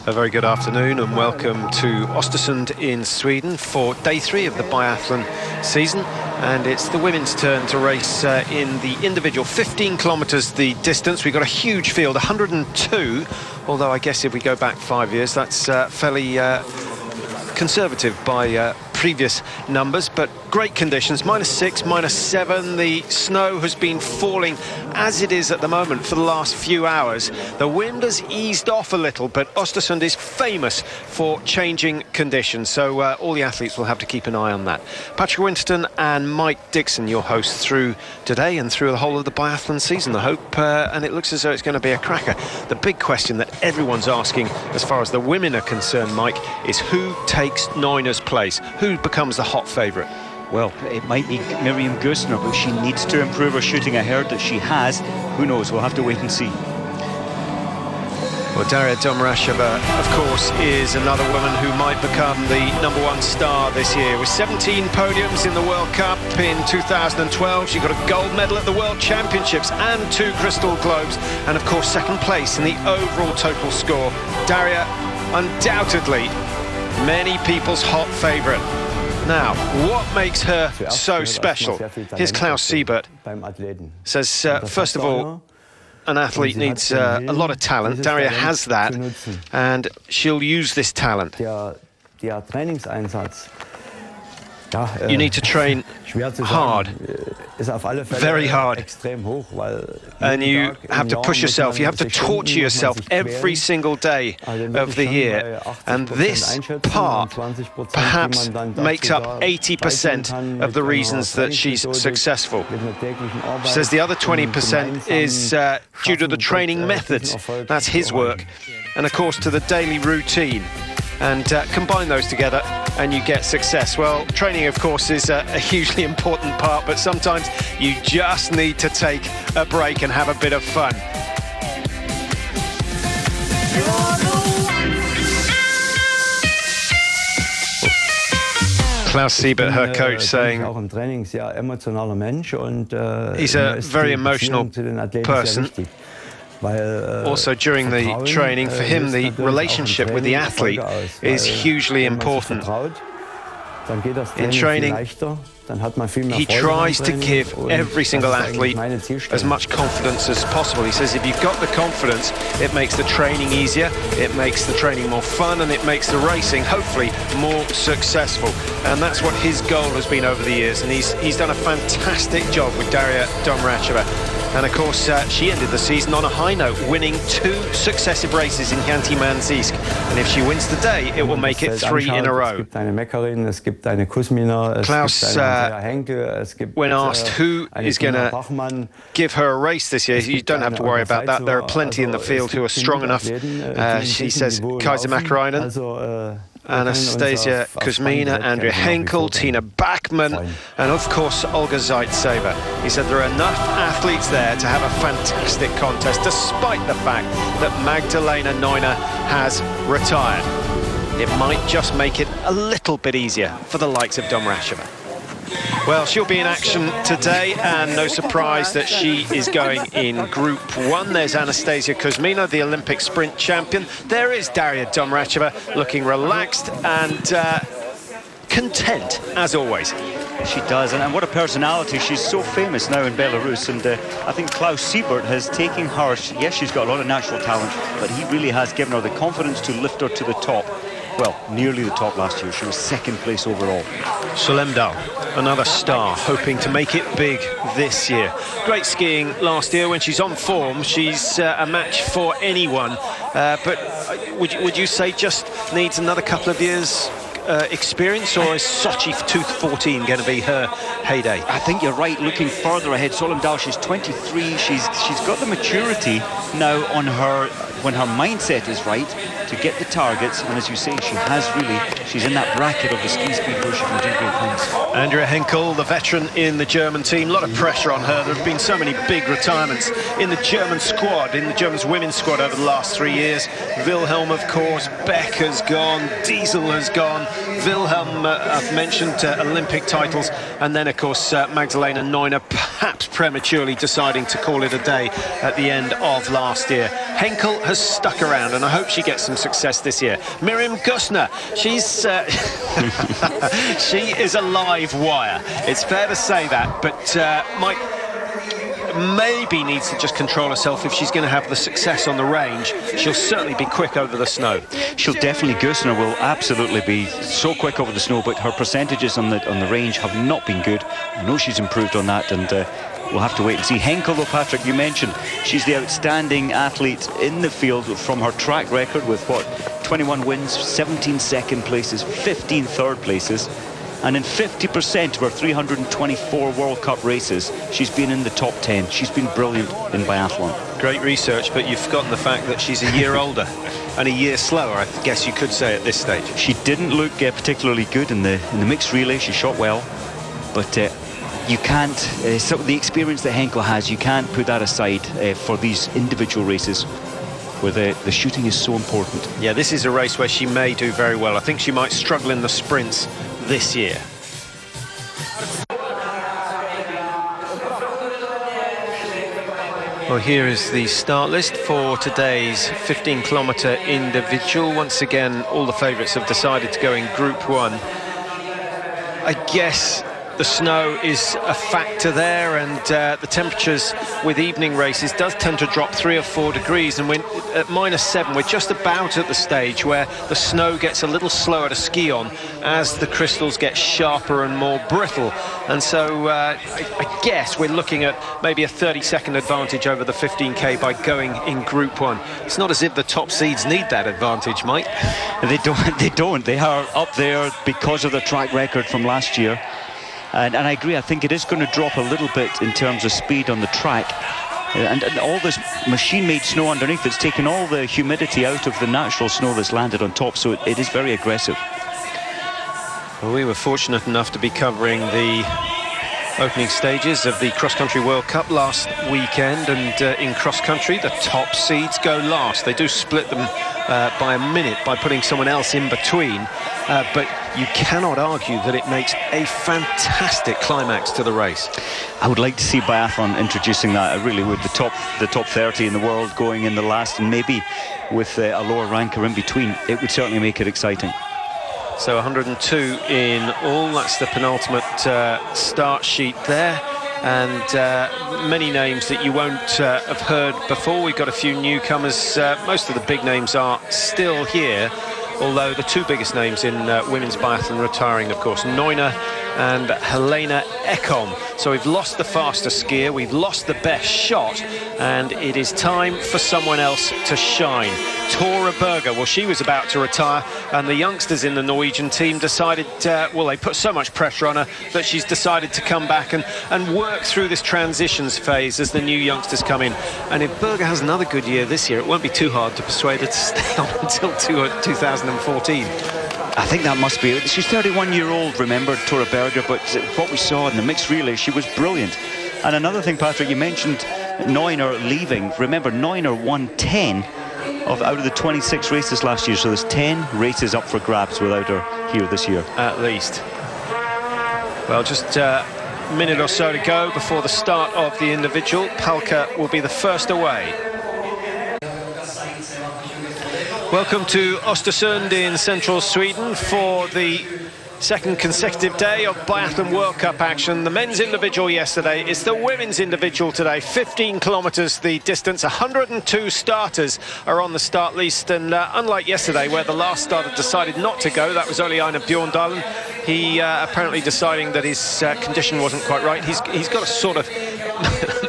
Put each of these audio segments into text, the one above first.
A very good afternoon and welcome to Oestersund in Sweden for day 3 of the biathlon season. And it's the women's turn to race in the individual 15 kilometres the distance. We've got a huge field, 102, although I guess if we go back 5 years, that's fairly conservative by previous numbers, but great conditions, -6, -7. The snow has been falling as it is at the moment for the last few hours. The wind has eased off a little, but Oestersund is famous for changing conditions, so all the athletes will have to keep an eye on that. Patrick Winterton and Mike Dixon, your hosts through today and through the whole of the biathlon season, I hope, and it looks as though it's going to be a cracker. The big question that everyone's asking as far as the women are concerned, Mike, is who takes Neuner's place? Who becomes the hot favourite? Well, it might be Miriam Gössner, but she needs to improve her shooting. I heard that she has. Who knows? We'll have to wait and see. Well, Darya Domracheva, of course, is another woman who might become the #1 star this year. With 17 podiums in the World Cup in 2012, she got a gold medal at the World Championships and 2 Crystal Globes, and of course second place in the overall total score. Darya, undoubtedly, many people's hot favourite. Now, what makes her so special? Here's Klaus Siebert. Says, first of all, an athlete needs a lot of talent. Darya has that, and she'll use this talent. You need to train hard, very hard, and you have to push yourself, you have to torture yourself every single day of the year, and this part perhaps makes up 80% of the reasons that she's successful. She says the other 20% is due to the training methods, that's his work, and of course to the daily routine. And combine those together and you get success. Well, training, of course, is a hugely important part, but sometimes you just need to take a break and have a bit of fun. Klaus Siebert, her coach, saying he's a very emotional person. Also during the training, for him the relationship with the athlete is hugely important. In training, he tries to give every single athlete as much confidence as possible. He says if you've got the confidence, it makes the training easier, it makes the training more fun, and it makes the racing hopefully more successful. And that's what his goal has been over the years, and he's done a fantastic job with Darya Domracheva. And of course, she ended the season on a high note, winning 2 successive races in Khanty-Mansiysk. And if she wins today, it will make it 3 in a row. Klaus, when asked who is going to give her a race this year, you don't have to worry about that. There are plenty in the field who are strong enough. She says Kaisa MÄKÄRÄINEN, Anastasia Kuzmina, Andrea Henkel, Tina Bachmann, and of course Olga Zaitseva. He said there are enough athletes there to have a fantastic contest, despite the fact that Magdalena Neuner has retired. It might just make it a little bit easier for the likes of Domracheva. Well, she'll be in action today, and no surprise that she is going in Group 1. There's Anastasia Kuzmina, the Olympic sprint champion. There is Darya Domracheva, looking relaxed and content, as always. She does, and what a personality. She's so famous now in Belarus, and I think Klaus Siebert has taken her. Yes, she's got a lot of natural talent, but he really has given her the confidence to lift her to the top. Well, nearly the top last year. She was 2nd place overall. Solemdal, another star, hoping to make it big this year. Great skiing last year. When she's on form, she's a match for anyone. But would you say just needs another couple of years experience, or is Sochi 2014 going to be her heyday? I think you're right, looking further ahead. Solemdal, she's 23. She's got the maturity now on her, when her mindset is right, to get the targets, and as you say, she's in that bracket of the ski speed where she can do great things. Andrea Henkel, the veteran in the German team, a lot of pressure on her. There have been so many big retirements in the German squad, in the German women's squad over the last 3 years. Wilhelm, of course, Beck has gone, Diesel has gone, Wilhelm, I've mentioned Olympic titles, and then, of course, Magdalena Neuner perhaps prematurely deciding to call it a day at the end of last year. Henkel has stuck around, and I hope she gets some success this year. Miriam Gusner, she's she is a live wire. It's fair to say that, but Mike maybe needs to just control herself if she's going to have the success on the range. She'll certainly be quick over the snow. She'll definitely, Gusner will absolutely be so quick over the snow, but her percentages on the range have not been good. I know she's improved on that, and we'll have to wait and see. Henkel, though, Patrick, you mentioned, she's the outstanding athlete in the field from her track record with, what, 21 wins, 17 second places, 15 third places. And in 50% of her 324 World Cup races, she's been in the top 10. She's been brilliant in biathlon. Great research, but you've forgotten the fact that she's a year older and a year slower, I guess you could say, at this stage. She didn't look particularly good in the mixed relay. She shot well, but you can't, so the experience that Henkel has, you can't put that aside for these individual races where the shooting is so important. Yeah, this is a race where she may do very well. I think she might struggle in the sprints this year. Well, here is the start list for today's 15-kilometre individual. Once again, all the favourites have decided to go in Group 1. I guess the snow is a factor there, and the temperatures with evening races does tend to drop 3 or 4 degrees, and we're at -7. We're just about at the stage where the snow gets a little slower to ski on as the crystals get sharper and more brittle, and so I guess we're looking at maybe a 30-second advantage over the 15k by going in Group 1. It's not as if the top seeds need that advantage, Mike. They don't. They are up there because of the track record from last year. And I agree, I think it is going to drop a little bit in terms of speed on the track. And all this machine-made snow underneath, it's taken all the humidity out of the natural snow that's landed on top, so it is very aggressive. Well, we were fortunate enough to be covering the opening stages of the cross-country World Cup last weekend, and in cross-country, the top seeds go last. They do split them by a minute by putting someone else in between, but you cannot argue that it makes a fantastic climax to the race. I would like to see biathlon introducing that. I really would. The top 30 in the world going in the last, and maybe with a lower ranker in between, it would certainly make it exciting. So 102 in all. That's the penultimate start sheet there, and many names that you won't have heard before. We've got a few newcomers. Most of the big names are still here, although the two biggest names in women's biathlon retiring, of course, Neuner and Helena Ekholm. So we've lost the fastest skier, we've lost the best shot, and it is time for someone else to shine. Tora Berger, well, she was about to retire, and the youngsters in the Norwegian team decided, well, they put so much pressure on her that she's decided to come back and work through this transitions phase as the new youngsters come in. And if Berger has another good year this year, it won't be too hard to persuade her to stay on until 2014. I think that must be it. She's 31-year-old, remember, Tora Berger, but what we saw in the mixed relay, she was brilliant. And another thing, Patrick, you mentioned Neuner leaving. Remember, Neuner won 10 out of the 26 races last year, so there's 10 races up for grabs without her here this year. At least. Well, just a minute or so to go before the start of the individual. Palka will be the first away. Welcome to Oestersund in central Sweden for the second consecutive day of Biathlon World Cup action. The men's individual yesterday, it's the women's individual today. 15 kilometres the distance, 102 starters are on the start list, and unlike yesterday where the last starter decided not to go, that was only Einar Bjorndalen. He apparently deciding that his condition wasn't quite right. He's got a sort of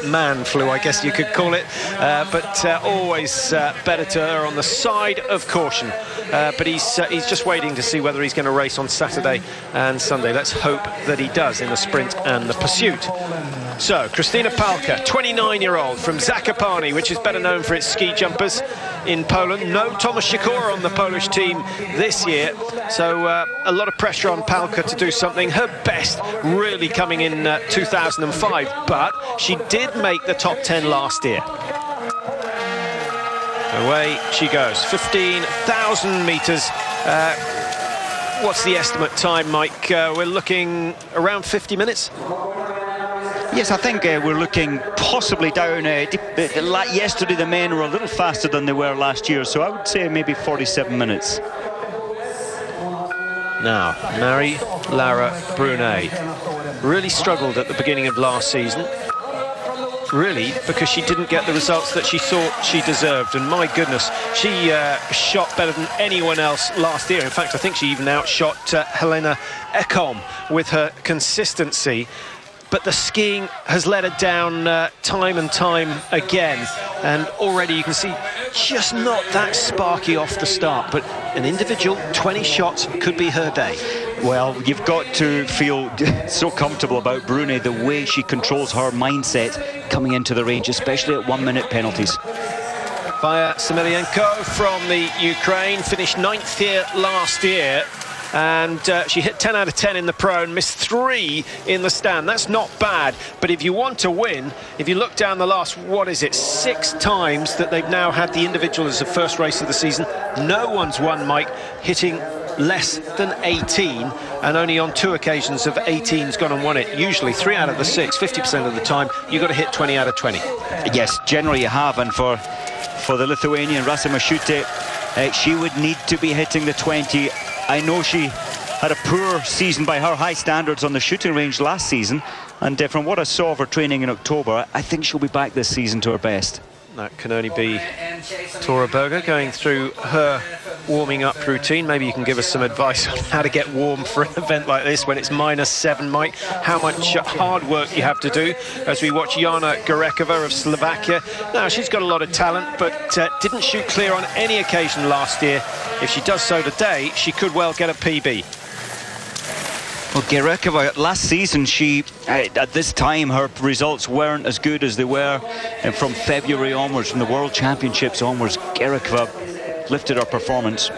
man flu, I guess you could call it, but always better to err on the side of caution. But he's just waiting to see whether he's going to race on Saturday and Sunday. Let's hope that he does in the sprint and the pursuit. So, Krystyna Palka, 29-year-old from Zakopane, which is better known for its ski jumpers in Poland. No Tomasz Sikora on the Polish team this year, so a lot of pressure on Palka to do something. Her best really coming in 2005, but she did make the top 10 last year. Away she goes, 15,000 metres. What's the estimate time, Mike? We're looking around 50 minutes. Yes, I think we're looking possibly down. Yesterday, the men were a little faster than they were last year, so I would say maybe 47 minutes. Now, Marie-Laure Brunet really struggled at the beginning of last season. Really, because she didn't get the results that she thought she deserved. And my goodness, she shot better than anyone else last year. In fact, I think she even outshot Helena Ekholm with her consistency. But the skiing has let her down time and time again. And already you can see just not that sparky off the start. But an individual 20 shots could be her day. Well, you've got to feel so comfortable about Brunet, the way she controls her mindset coming into the range, especially at 1 minute penalties. Via Semelienko from the Ukraine, finished 9th here last year. And she hit 10 out of 10 in the pro and missed 3 in the stand. That's not bad, but if you want to win, if you look down the last, 6 times that they've now had the individual as the first race of the season, no one's won, Mike, hitting less than 18, and only on 2 occasions have 18's gone and won it. Usually 3 out of the 6, 50% of the time, you've got to hit 20 out of 20. Yes, generally you have, and for the Lithuanian Rasa Mashute, she would need to be hitting the 20. I know she had a poor season by her high standards on the shooting range last season, and from what I saw of her training in October, I think she'll be back this season to her best. That can only be Tora Berger going through her warming up routine. Maybe you can give us some advice on how to get warm for an event like this when it's -7, Mike. How much hard work you have to do, as we watch Jana Gorekova of Slovakia. Now, she's got a lot of talent, but didn't shoot clear on any occasion last year. If she does so today, she could well get a PB. Well, Gorekova, last season, at this time, her results weren't as good as they were from February onwards, from the World Championships onwards. Gorekova lifted her performance.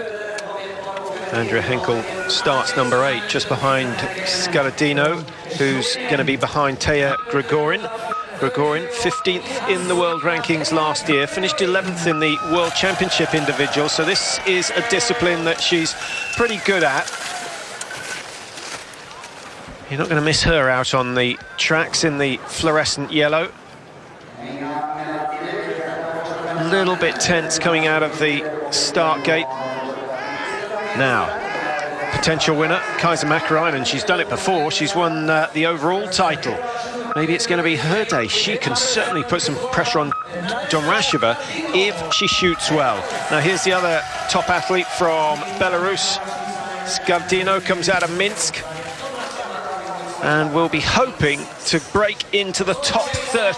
Andrea Henkel starts number 8, just behind Scardino, who's going to be behind Teja Grigorin. Grigorin, 15th in the world rankings last year, finished 11th in the World Championship individual, so this is a discipline that she's pretty good at. You're not going to miss her out on the tracks in the fluorescent yellow. A little bit tense coming out of the start gate. Now, potential winner, Kaisa MÄKÄRÄINEN. She's done it before. She's won the overall title. Maybe it's going to be her day. She can certainly put some pressure on Domracheva if she shoots well. Now, here's the other top athlete from Belarus. Skardino comes out of Minsk. And we'll be hoping to break into the top 30.